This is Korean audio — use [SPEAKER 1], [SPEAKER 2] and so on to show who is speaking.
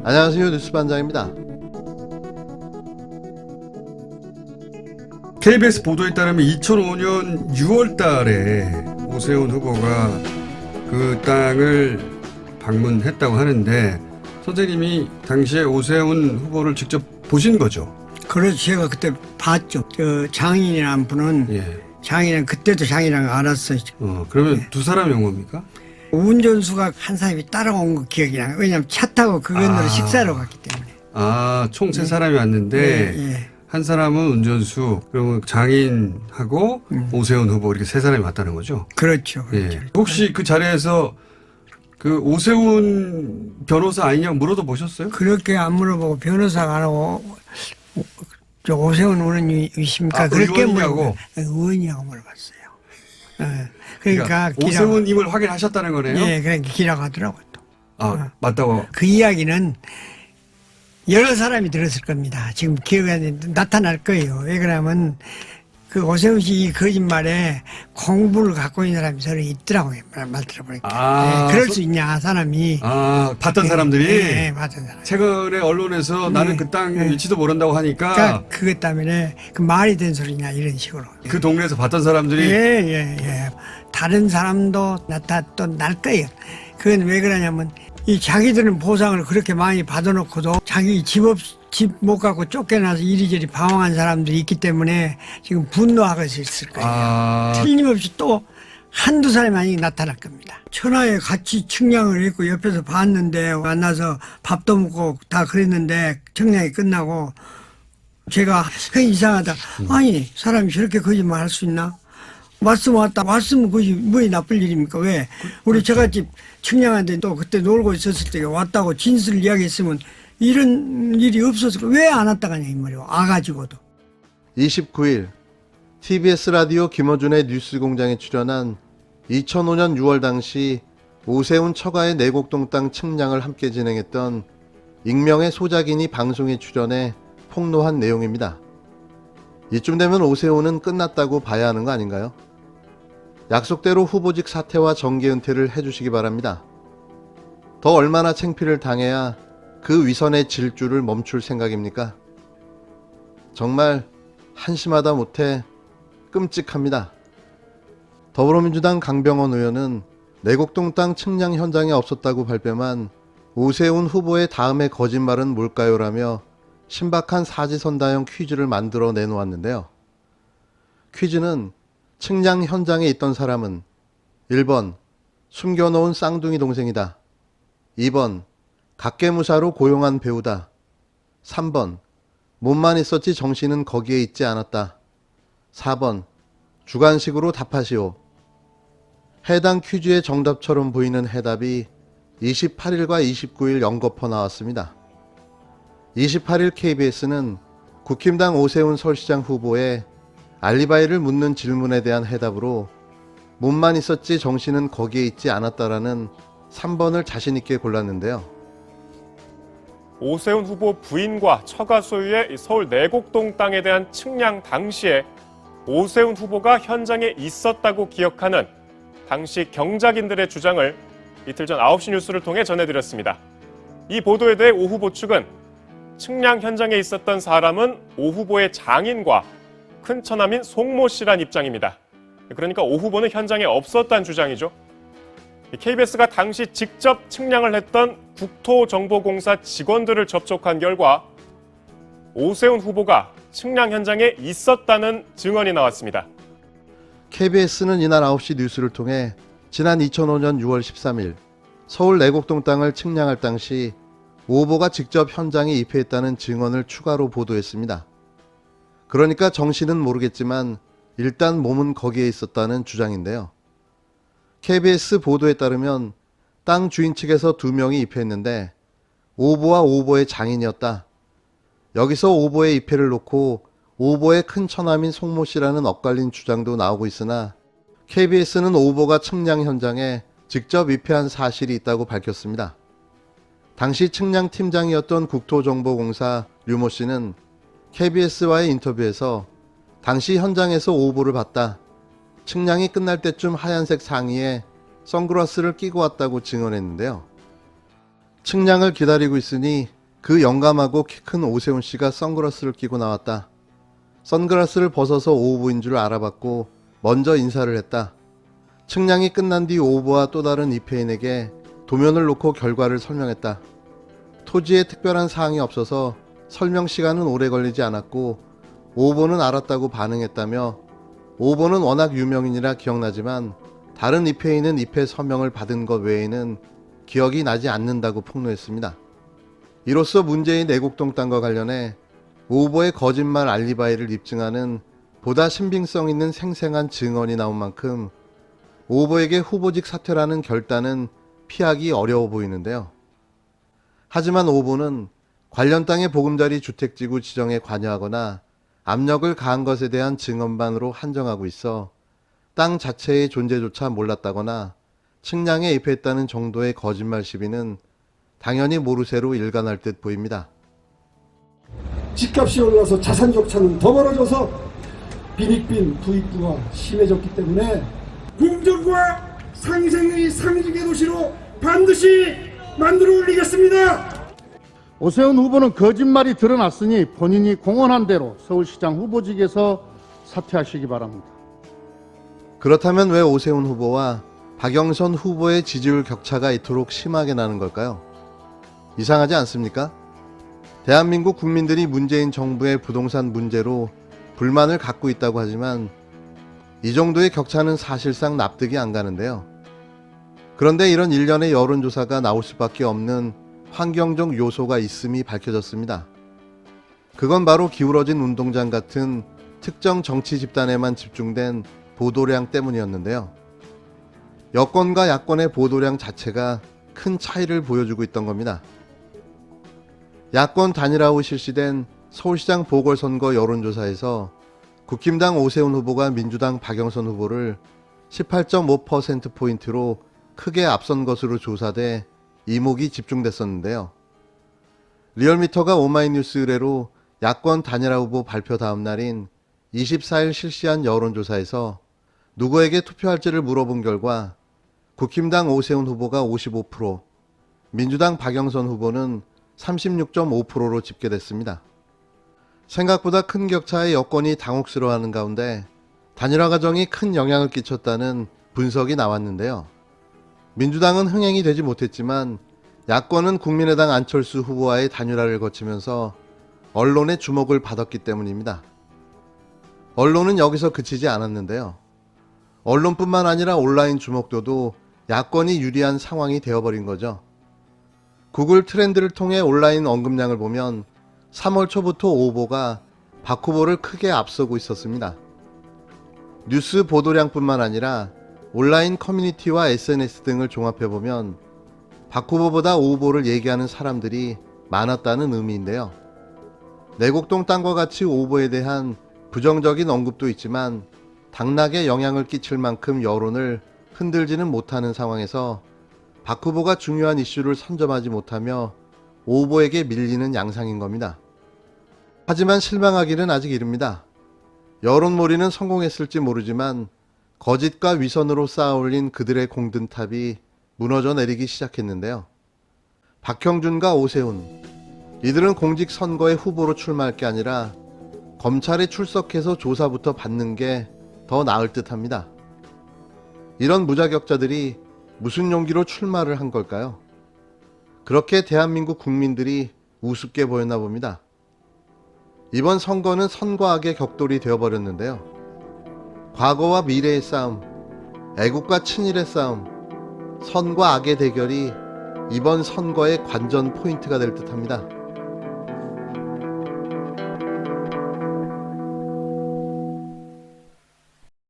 [SPEAKER 1] 안녕하세요. 뉴스반장입니다.
[SPEAKER 2] KBS 보도에 따르면 2005년 6월 달에 오세훈 후보가 그 땅을 방문했다고 하는데 선생님이 당시에 오세훈 후보를 직접 보신 거죠?
[SPEAKER 3] 그래서 제가 그때 봤죠. 저 장인이라는 분은
[SPEAKER 2] 예.
[SPEAKER 3] 장인은 그때도 장인이라는 걸 알았어요.
[SPEAKER 2] 그러면 두 사람이 온 겁니까?
[SPEAKER 3] 운전수가 한 사람이 따라온 거 기억이 나요. 왜냐하면 차 타고 그 건너로 식사를 갔기 때문에.
[SPEAKER 2] 총 세 사람이 왔는데
[SPEAKER 3] 예.
[SPEAKER 2] 한 사람은 운전수, 그러면 장인하고 오세훈 후보 이렇게 세 사람이 왔다는 거죠?
[SPEAKER 3] 그렇죠.
[SPEAKER 2] 예.
[SPEAKER 3] 그렇죠.
[SPEAKER 2] 혹시 그 자리에서 그 오세훈 변호사 아니냐고 물어도 보셨어요?
[SPEAKER 3] 그렇게 안 물어보고 변호사가 안 하고 저 오세훈 의원님이십니까? 그렇게
[SPEAKER 2] 의원이냐고?
[SPEAKER 3] 의원이냐고 물어봤어요. 그러니까
[SPEAKER 2] 오세훈임을 확인하셨다는 거네요?
[SPEAKER 3] 예, 그러니까 기라가더라고요. 또.
[SPEAKER 2] 맞다고.
[SPEAKER 3] 그 이야기는 여러 사람이 들었을 겁니다. 지금 기억에 나타날 거예요. 왜 그러냐면 그 오세훈 씨 이 거짓말에 공부를 갖고 있는 사람이 서로 있더라고요. 말 들어보니까. 그럴 수 있냐 사람이.
[SPEAKER 2] 봤던 사람들이?
[SPEAKER 3] 네, 봤던 사람.
[SPEAKER 2] 최근에 언론에서 나는 그 땅 위치도 모른다고 하니까
[SPEAKER 3] 그러니까 그것 때문에 그 말이 된 소리냐 이런 식으로.
[SPEAKER 2] 그 동네에서 봤던 사람들이
[SPEAKER 3] 예. 다른 사람도 또 날 거예요. 그건 왜 그러냐면 이 자기들은 보상을 그렇게 많이 받아놓고도 자기 집 못 갖고 쫓겨나서 이리저리 방황한 사람들이 있기 때문에 지금 분노하고 있을 거예요. 틀림없이 또 한두 사람이 아니 나타날 겁니다. 천하에 같이 측량을 했고 옆에서 봤는데 만나서 밥도 먹고 다 그랬는데 측량이 끝나고 제가 이상하다. 아니 사람이 저렇게 거짓말 할 수 있나? 왔으면 그것이 뭐이 나쁠 일입니까? 왜? 우리 저같이 측량한데 또 그때 놀고 있었을 때 왔다고 진술을 이야기했으면 이런 일이 없었을 거야. 왜 안 왔다 가냐 이 말이야. 와가지고도.
[SPEAKER 1] 29일 TBS 라디오 김어준의 뉴스공장에 출연한 2005년 6월 당시 오세훈 처가의 내곡동 땅 측량을 함께 진행했던 익명의 소작인이 방송에 출연해 폭로한 내용입니다. 이쯤 되면 오세훈은 끝났다고 봐야 하는 거 아닌가요? 약속대로 후보직 사퇴와 정계 은퇴를 해주시기 바랍니다. 더 얼마나 창피를 당해야 그 위선의 질주를 멈출 생각입니까? 정말 한심하다 못해 끔찍합니다. 더불어민주당 강병원 의원은 내곡동 땅 측량 현장에 없었다고 발뺌한 오세훈 후보의 다음의 거짓말은 뭘까요? 라며 신박한 사지선다형 퀴즈를 만들어 내놓았는데요. 퀴즈는 측량 현장에 있던 사람은 1번 숨겨놓은 쌍둥이 동생이다. 2번 각계무사로 고용한 배우다. 3번 몸만 있었지 정신은 거기에 있지 않았다. 4번 주관식으로 답하시오. 해당 퀴즈의 정답처럼 보이는 해답이 28일과 29일 연거푸 나왔습니다. 28일 KBS는 국힘당 오세훈 서울시장 후보의 알리바이를 묻는 질문에 대한 해답으로 몸만 있었지 정신은 거기에 있지 않았다라는 3번을 자신있게 골랐는데요.
[SPEAKER 4] 오세훈 후보 부인과 처가 소유의 서울 내곡동 땅에 대한 측량 당시에 오세훈 후보가 현장에 있었다고 기억하는 당시 경작인들의 주장을 이틀 전 9시 뉴스를 통해 전해드렸습니다. 이 보도에 대해 오 후보 측은 측량 현장에 있었던 사람은 오 후보의 장인과 큰처남인 송모 씨란 입장입니다. 그러니까 오 후보는 현장에 없었다는 주장이죠. KBS가 당시 직접 측량을 했던 국토정보공사 직원들을 접촉한 결과 오세훈 후보가 측량 현장에 있었다는 증언이 나왔습니다.
[SPEAKER 1] KBS는 이날 9시 뉴스를 통해 지난 2005년 6월 13일 서울 내곡동 땅을 측량할 당시 오 후보가 직접 현장에 입회했다는 증언을 추가로 보도했습니다. 그러니까 정신은 모르겠지만 일단 몸은 거기에 있었다는 주장인데요. KBS 보도에 따르면 땅 주인 측에서 2명이 입회했는데 오 후보와 오 후보의 장인이었다. 여기서 오 후보의 입회를 놓고 오 후보의 큰 처남인 송모 씨라는 엇갈린 주장도 나오고 있으나 KBS는 오 후보가 측량 현장에 직접 입회한 사실이 있다고 밝혔습니다. 당시 측량 팀장이었던 국토정보공사 류모 씨는 KBS와의 인터뷰에서 당시 현장에서 오 후보를 봤다. 측량이 끝날 때쯤 하얀색 상의에 선글라스를 끼고 왔다고 증언했는데요. 측량을 기다리고 있으니 그 영감하고 키 큰 오세훈 씨가 선글라스를 끼고 나왔다. 선글라스를 벗어서 오 후보인 줄 알아봤고 먼저 인사를 했다. 측량이 끝난 뒤 오 후보와 또 다른 입회인에게 도면을 놓고 결과를 설명했다. 토지에 특별한 사항이 없어서 설명 시간은 오래 걸리지 않았고 오 후보는 알았다고 반응했다며 오 후보는 워낙 유명인이라 기억나지만 다른 입회인은 입회 서명을 받은 것 외에는 기억이 나지 않는다고 폭로했습니다. 이로써 문재인 애국동 땅과 관련해 오 후보의 거짓말 알리바이를 입증하는 보다 신빙성 있는 생생한 증언이 나온 만큼 오 후보에게 후보직 사퇴라는 결단은 피하기 어려워 보이는데요. 하지만 오 후보는 관련 땅의 보금자리 주택지구 지정에 관여하거나 압력을 가한 것에 대한 증언만으로 한정하고 있어 땅 자체의 존재조차 몰랐다거나 측량에 입회했다는 정도의 거짓말 시비는 당연히 모르쇠로 일관할 듯 보입니다.
[SPEAKER 5] 집값이 올라서 자산 격차는 더 벌어져서 빈익빈 부익부가 심해졌기 때문에 공정과 상생의 상직의 도시로 반드시 만들어 올리겠습니다.
[SPEAKER 6] 오세훈 후보는 거짓말이 드러났으니 본인이 공언한 대로 서울시장 후보직에서 사퇴하시기 바랍니다.
[SPEAKER 1] 그렇다면 왜 오세훈 후보와 박영선 후보의 지지율 격차가 이토록 심하게 나는 걸까요? 이상하지 않습니까? 대한민국 국민들이 문재인 정부의 부동산 문제로 불만을 갖고 있다고 하지만 이 정도의 격차는 사실상 납득이 안 가는데요. 그런데 이런 일련의 여론조사가 나올 수밖에 없는 환경적 요소가 있음이 밝혀졌습니다. 그건 바로 기울어진 운동장 같은 특정 정치 집단에만 집중된 보도량 때문이었는데요. 여권과 야권의 보도량 자체가 큰 차이를 보여주고 있던 겁니다. 야권 단일화 후 실시된 서울시장 보궐선거 여론조사에서 국힘당 오세훈 후보가 민주당 박영선 후보를 18.5%포인트로 크게 앞선 것으로 조사돼 이목이 집중됐었는데요. 리얼미터가 오마이뉴스 의뢰로 야권 단일화 후보 발표 다음 날인 24일 실시한 여론조사에서 누구에게 투표할지를 물어본 결과 국힘당 오세훈 후보가 55%, 민주당 박영선 후보는 36.5%로 집계됐습니다. 생각보다 큰 격차의 여권이 당혹스러워하는 가운데 단일화 과정이 큰 영향을 끼쳤다는 분석이 나왔는데요. 민주당은 흥행이 되지 못했지만 야권은 국민의당 안철수 후보와의 단일화를 거치면서 언론의 주목을 받았기 때문입니다. 언론은 여기서 그치지 않았는데요. 언론뿐만 아니라 온라인 주목도도 야권이 유리한 상황이 되어버린 거죠. 구글 트렌드를 통해 온라인 언급량을 보면 3월 초부터 오 후보가 박 후보를 크게 앞서고 있었습니다. 뉴스 보도량뿐만 아니라 온라인 커뮤니티와 SNS 등을 종합해보면 박 후보보다 오 후보를 얘기하는 사람들이 많았다는 의미인데요. 내곡동 땅과 같이 오 후보에 대한 부정적인 언급도 있지만 당락에 영향을 끼칠 만큼 여론을 흔들지는 못하는 상황에서 박 후보가 중요한 이슈를 선점하지 못하며 오 후보에게 밀리는 양상인 겁니다. 하지만 실망하기는 아직 이릅니다. 여론몰이는 성공했을지 모르지만 거짓과 위선으로 쌓아올린 그들의 공든탑이 무너져 내리기 시작했는데요. 박형준과 오세훈, 이들은 공직선거에 후보로 출마할 게 아니라 검찰에 출석해서 조사부터 받는 게 더 나을 듯 합니다. 이런 무자격자들이 무슨 용기로 출마를 한 걸까요? 그렇게 대한민국 국민들이 우습게 보였나 봅니다. 이번 선거는 선과 악의 격돌이 되어버렸는데요. 과거와 미래의 싸움, 애국과 친일의 싸움, 선과 악의 대결이 이번 선거의 관전 포인트가 될 듯합니다.